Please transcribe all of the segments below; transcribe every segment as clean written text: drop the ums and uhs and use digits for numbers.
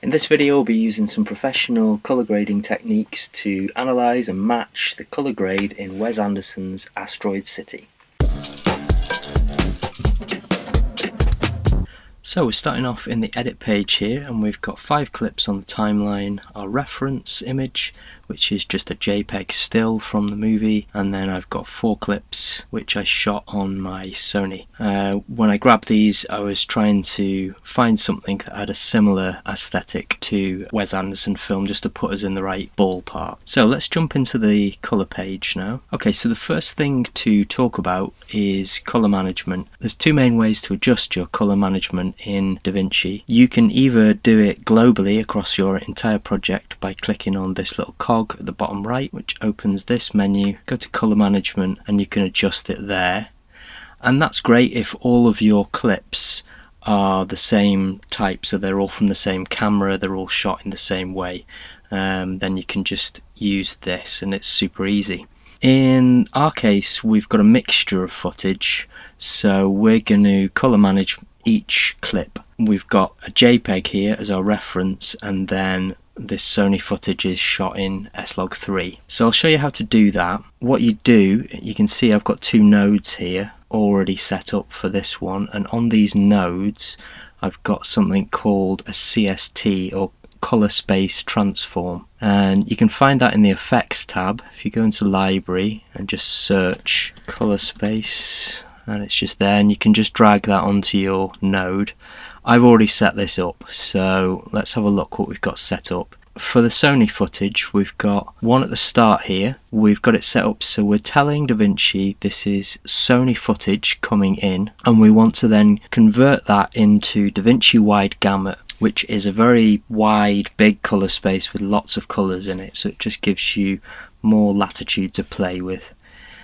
In this video we'll be using some professional colour grading techniques to analyse and match the colour grade in Wes Anderson's Asteroid City. So we're starting off in the edit page here, and we've got 5 clips on the timeline. Our reference image, which is just a JPEG still from the movie, and then I've got 4 clips which I shot on my Sony. When I grabbed these, I was trying to find something that had a similar aesthetic to Wes Anderson film, just to put us in the right ballpark. So let's jump into the colour page now. Okay, so the first thing to talk about is colour management. There's 2 main ways to adjust your colour management in Davinci. You can either do it globally across your entire project by clicking on this little cog at the bottom right, which opens this menu. Go to colour management and you can adjust it there, and that's great if all of your clips are the same type, so they're all from the same camera, they're all shot in the same way. Then you can just use this and it's super easy. In our case, we've got a mixture of footage, so we're going to colour manage each clip. We've got a JPEG here as our reference, and then this Sony footage is shot in S-Log3. So I'll show you how to do that. What you do, you can see I've got 2 nodes here already set up for this one, and on these nodes I've got something called a CST, or color space transform, and you can find that in the effects tab. If you go into library and just search color space, and it's just there, and you can just drag that onto your node. I've already set this up, so let's have a look what we've got set up. For the Sony footage, we've got one at the start here. We've got it set up so we're telling Davinci this is Sony footage coming in, and we want to then convert that into Davinci wide gamut, which is a very wide, big colour space with lots of colours in it, so it just gives you more latitude to play with.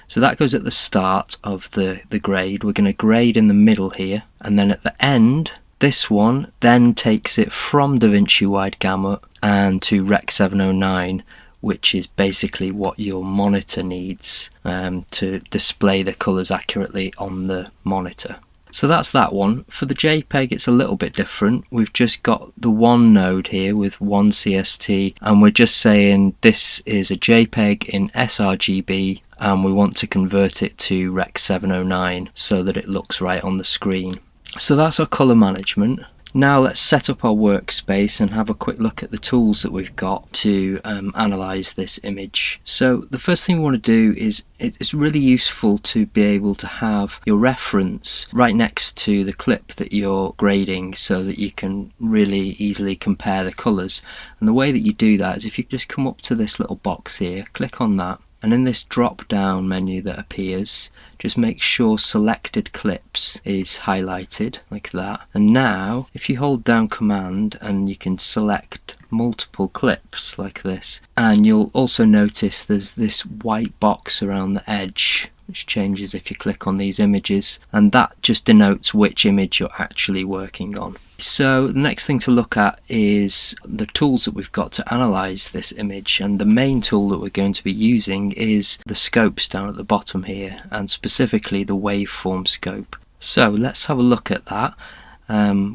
So that goes at the start of the grade. We're going to grade in the middle here, and then at the end, this one then takes it from Davinci wide gamut and to Rec 709, which is basically what your monitor needs to display the colours accurately on the monitor. So that's that one. For the JPEG, it's a little bit different. We've just got the one node here with one CST, and we're just saying this is a JPEG in sRGB, and we want to convert it to Rec 709 so that it looks right on the screen. So that's our colour management. Now let's set up our workspace and have a quick look at the tools that we've got to analyse this image. So the first thing we want to do is, it's really useful to be able to have your reference right next to the clip that you're grading, so that you can really easily compare the colours. And the way that you do that is if you just come up to this little box here, click on that, and in this drop down menu that appears, just make sure selected clips is highlighted like that. And now if you hold down command, and you can select multiple clips like this, and you'll also notice there's this white box around the edge which changes if you click on these images, and that just denotes which image you're actually working on. So the next thing to look at is the tools that we've got to analyse this image, and the main tool that we're going to be using is the scopes down at the bottom here, and specifically the waveform scope. So let's have a look at that.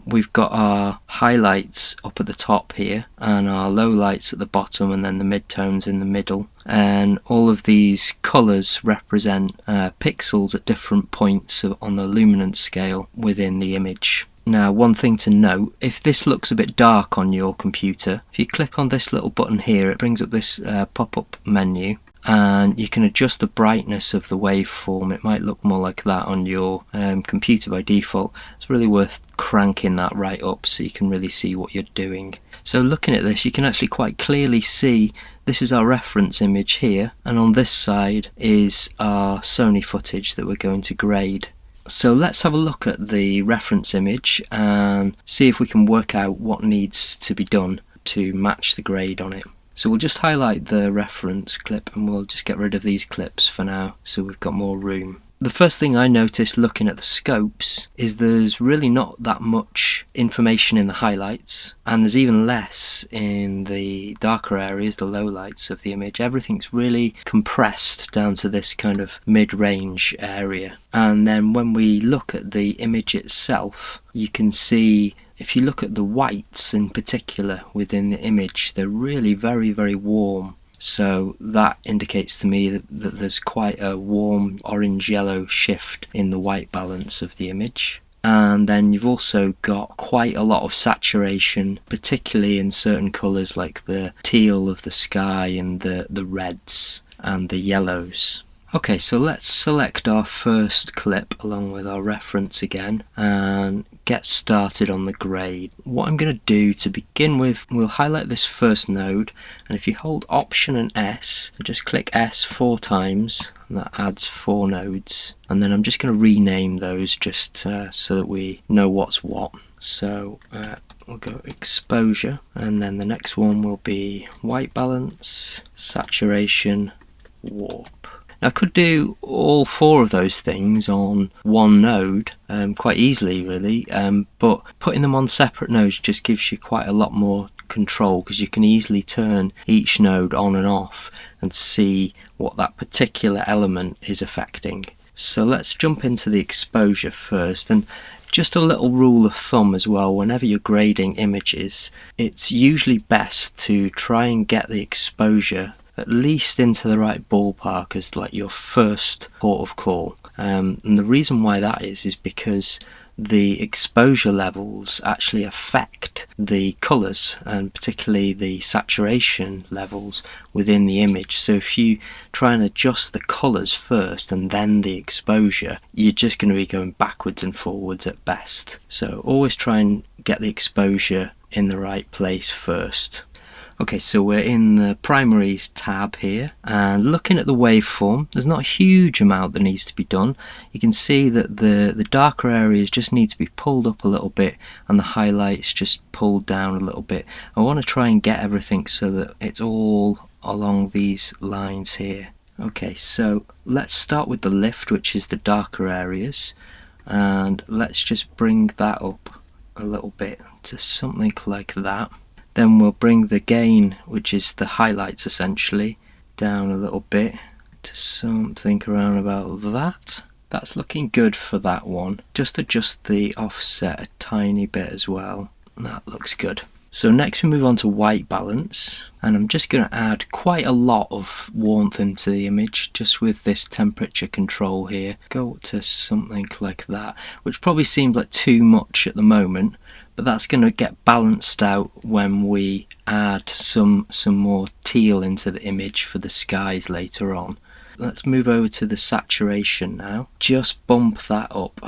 We've got our highlights up at the top here, and our lowlights at the bottom, and then the midtones in the middle, and all of these colours represent pixels at different points on the luminance scale within the image. Now, one thing to note, if this looks a bit dark on your computer, if you click on this little button here, it brings up this pop-up menu, and you can adjust the brightness of the waveform. It might look more like that on your computer by default. It's really worth cranking that right up so you can really see what you're doing. So looking at this, you can actually quite clearly see this is our reference image here, and on this side is our Sony footage that we're going to grade. So let's have a look at the reference image and see if we can work out what needs to be done to match the grade on it. So we'll just highlight the reference clip, and we'll just get rid of these clips for now so we've got more room. The first thing I noticed looking at the scopes is there's really not that much information in the highlights, and there's even less in the darker areas, the lowlights of the image. Everything's really compressed down to this kind of mid-range area. And then when we look at the image itself, you can see if you look at the whites in particular within the image, they're really very, very warm. So that indicates to me that there's quite a warm orange-yellow shift in the white balance of the image. And then you've also got quite a lot of saturation, particularly in certain colours like the teal of the sky and the reds and the yellows. Okay, so let's select our first clip along with our reference again and get started on the grade. What I'm going to do to begin with, we'll highlight this first node, and if you hold Option and S, just click S 4 times, and that adds 4 nodes. And then I'm just going to rename those just so that we know what's what. So we'll go exposure, and then the next one will be white balance, saturation, warp. I could do all 4 of those things on one node quite easily really, but putting them on separate nodes just gives you quite a lot more control, because you can easily turn each node on and off and see what that particular element is affecting. So let's jump into the exposure first, and just a little rule of thumb as well, whenever you're grading images, it's usually best to try and get the exposure at least into the right ballpark as like your first port of call. And the reason why that is because the exposure levels actually affect the colours, and particularly the saturation levels within the image. So if you try and adjust the colours first and then the exposure, you're just going to be going backwards and forwards at best. So always try and get the exposure in the right place first. Okay, so we're in the primaries tab here, and looking at the waveform, there's not a huge amount that needs to be done. You can see that the darker areas just need to be pulled up a little bit, and the highlights just pulled down a little bit. I want to try and get everything so that it's all along these lines here. Okay, so let's start with the lift, which is the darker areas, and let's just bring that up a little bit to something like that. Then we'll bring the gain, which is the highlights essentially, down a little bit to something around about that. That's looking good for that one. Just adjust the offset a tiny bit as well. That looks good. So next we move on to white balance, and I'm just going to add quite a lot of warmth into the image just with this temperature control here. Go to something like that, which probably seems like too much at the moment, but that's going to get balanced out when we add some more teal into the image for the skies later on. Let's move over to the saturation now. Just bump that up.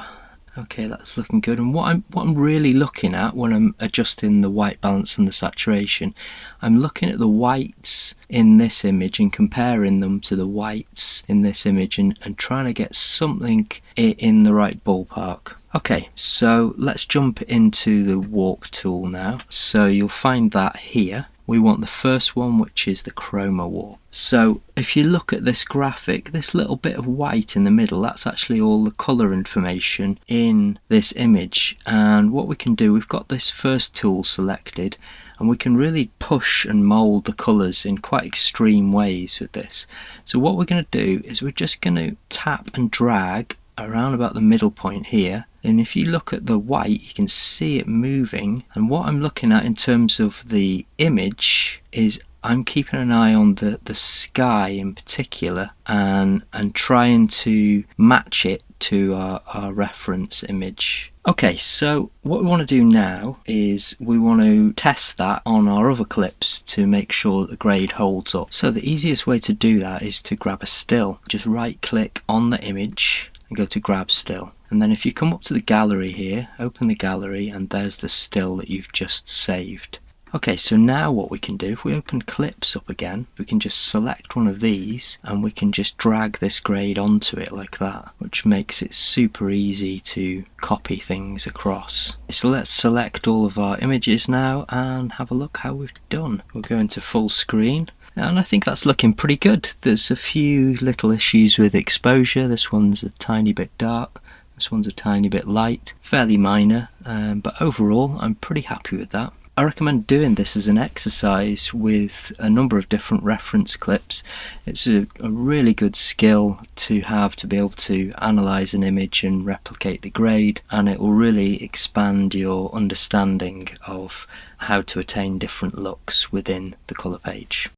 Okay, that's looking good. And what I'm really looking at when I'm adjusting the white balance and the saturation, I'm looking at the whites in this image and comparing them to the whites in this image and trying to get something in the right ballpark. Okay, so let's jump into the warp tool now. So you'll find that here. We want the first one, which is the chroma warp. So if you look at this graphic, this little bit of white in the middle, that's actually all the colour information in this image. And what we can do, we've got this first tool selected, and we can really push and mould the colours in quite extreme ways with this. So what we're going to do is we're just going to tap and drag around about the middle point here, and if you look at the white you can see it moving, and what I'm looking at in terms of the image is I'm keeping an eye on the sky in particular and trying to match it to our reference image. Okay, so what we want to do now is we want to test that on our other clips to make sure that the grade holds up. So the easiest way to do that is to grab a still. Just right click on the image and go to grab still, and then if you come up to the gallery here, open the gallery, and there's the still that you've just saved. Okay, so now what we can do, if we open clips up again, we can just select one of these and we can just drag this grade onto it like that, which makes it super easy to copy things across. So let's select all of our images now and have a look how we've done. We'll go into full screen. And I think that's looking pretty good. There's a few little issues with exposure. This one's a tiny bit dark, this one's a tiny bit light, fairly minor, but overall I'm pretty happy with that. I recommend doing this as an exercise with a number of different reference clips. It's a really good skill to have, to be able to analyse an image and replicate the grade, and it will really expand your understanding of how to attain different looks within the colour page.